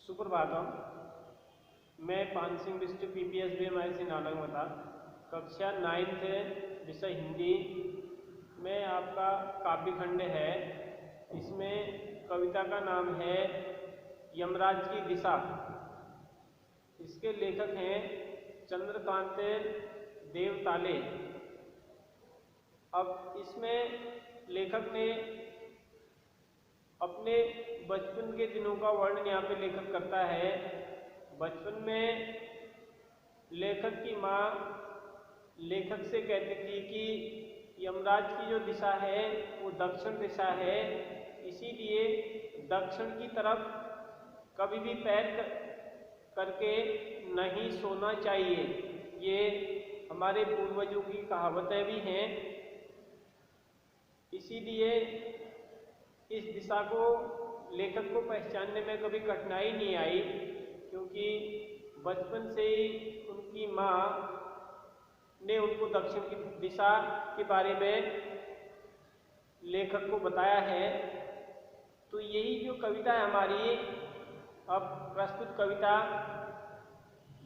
सुप्रभातम। मैं पान Singh district PPS BMIC Nalanda, कक्षा 9th विषय हिंदी में आपका काव्य खंड है। इसमें कविता का नाम है यमराज की दिशा। इसके लेखक हैं चंद्रकांत देवताले। अब इसमें लेखक ने अपने बचपन के दिनों का वर्णन यहाँ पे लेखक करता है। बचपन में लेखक की माँ लेखक से कहती थी कि यमराज की जो दिशा है वो दक्षिण दिशा है, इसीलिए दक्षिण की तरफ कभी भी पैर करके नहीं सोना चाहिए। ये हमारे पूर्वजों की कहावतें भी हैं। इसीलिए इस दिशा को लेखक को पहचानने में कभी कठिनाई नहीं आई, क्योंकि बचपन से ही उनकी माँ ने उनको दक्षिण की दिशा के बारे में लेखक को बताया है। तो यही जो कविता है हमारी अब प्रस्तुत कविता,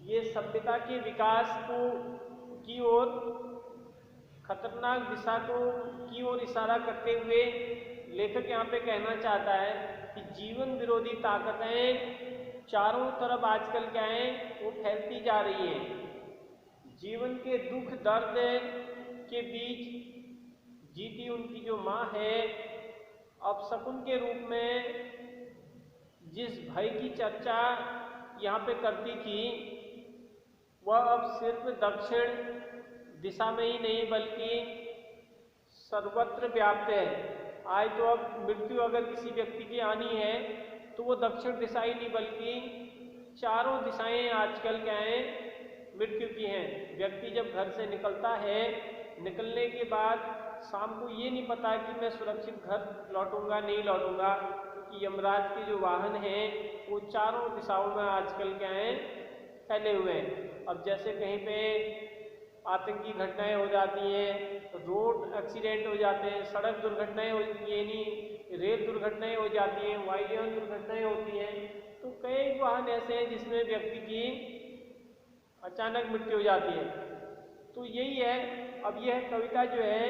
ये सभ्यता के विकास की ओर खतरनाक दिशा की ओर इशारा करते हुए लेखक यहाँ पे कहना चाहता है कि जीवन विरोधी ताकतें चारों तरफ आजकल क्या है वो फैलती जा रही हैं। जीवन के दुख दर्द के बीच जीती उनकी जो माँ है, अब शकुन के रूप में जिस भय की चर्चा यहाँ पे करती थी, वह अब सिर्फ दक्षिण दिशा में ही नहीं बल्कि सर्वत्र व्याप्त है। आज तो अब मृत्यु अगर किसी व्यक्ति की आनी है तो वो दक्षिण दिशा ही नहीं बल्कि चारों दिशाएं आजकल क्या हैं मृत्यु की हैं। व्यक्ति जब घर से निकलता है, निकलने के बाद शाम को ये नहीं पता कि मैं सुरक्षित घर लौटूंगा नहीं लौटूंगा, क्योंकि यमराज के जो वाहन हैं वो चारों दिशाओं में आजकल क्या हैं फैले हुए हैं। अब जैसे कहीं पे आतंकी घटनाएं हो जाती हैं, रोड एक्सीडेंट हो जाते हैं, सड़क दुर्घटनाएं होती हैं, यानी रेल दुर्घटनाएं हो जाती हैं, वायुयान दुर्घटनाएं होती हैं, तो कई वाहन ऐसे हैं जिसमें व्यक्ति की अचानक मृत्यु हो जाती है। तो यही है, अब यह कविता जो है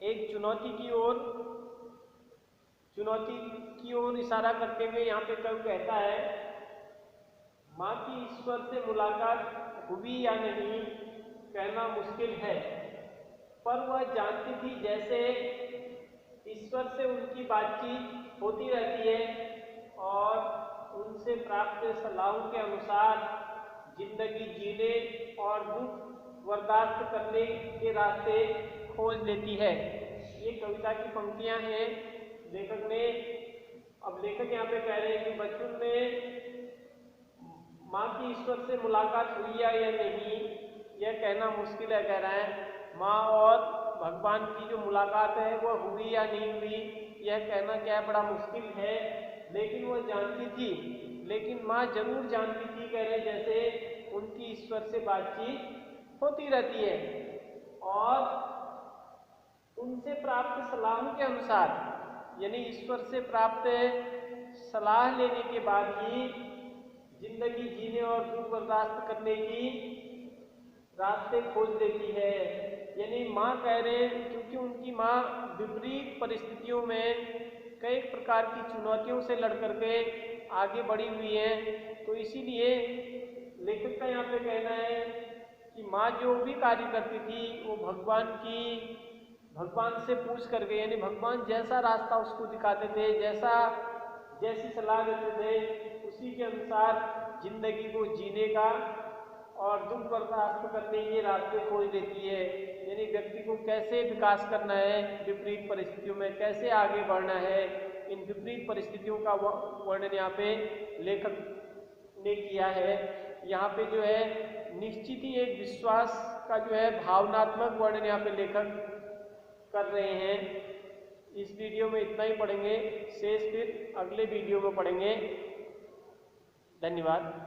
एक चुनौती की ओर इशारा करते हुए यहाँ पे कवि कहता है, माँ की ईश्वर से मुलाकात हुई या नहीं कहना मुश्किल है, पर वह जानती थी जैसे ईश्वर से उनकी बातचीत होती रहती है और उनसे प्राप्त सलाहों के अनुसार जिंदगी जीने और दुख बर्दाश्त करने के रास्ते खोज लेती है। ये कविता की पंक्तियां हैं लेखक ने। अब लेखक यहाँ पे कह रहे हैं कि बचपन में माँ की ईश्वर से मुलाकात हुई या नहीं यह कहना मुश्किल है, कह रहा है। माँ और भगवान की जो मुलाकात है वह हुई या नहीं हुई यह कहना क्या है बड़ा मुश्किल है, लेकिन वह जानती थी, लेकिन माँ जरूर जानती थी, कह रहे जैसे उनकी ईश्वर से बातचीत होती रहती है और उनसे प्राप्त सलाहों के अनुसार, यानी ईश्वर से प्राप्त सलाह लेने के बाद ही जिंदगी जीने और दुख बर्दाश्त करने की रास्ते खोज लेती है। यानी माँ कह रहे हैं क्योंकि उनकी माँ विपरीत परिस्थितियों में कई प्रकार की चुनौतियों से लड़ करके आगे बढ़ी हुई है, तो इसीलिए लेखक का यहाँ पे कहना है कि माँ जो भी कार्य करती थी वो भगवान से पूछ करके, यानी भगवान जैसा रास्ता उसको दिखाते थे, जैसी सलाह देते थे, उसी के अनुसार जिंदगी को जीने का और दुख बर्दाश्त करने के रास्ते खोज देती है। यानी व्यक्ति को कैसे विकास करना है, विपरीत परिस्थितियों में कैसे आगे बढ़ना है, इन विपरीत परिस्थितियों का वर्णन यहाँ पे लेखक ने किया है। यहाँ पे जो है निश्चित ही एक विश्वास का जो है भावनात्मक वर्णन यहाँ पे लेखक कर रहे हैं। इस वीडियो में इतना ही पढ़ेंगे, शेष फिर अगले वीडियो में पढ़ेंगे। धन्यवाद।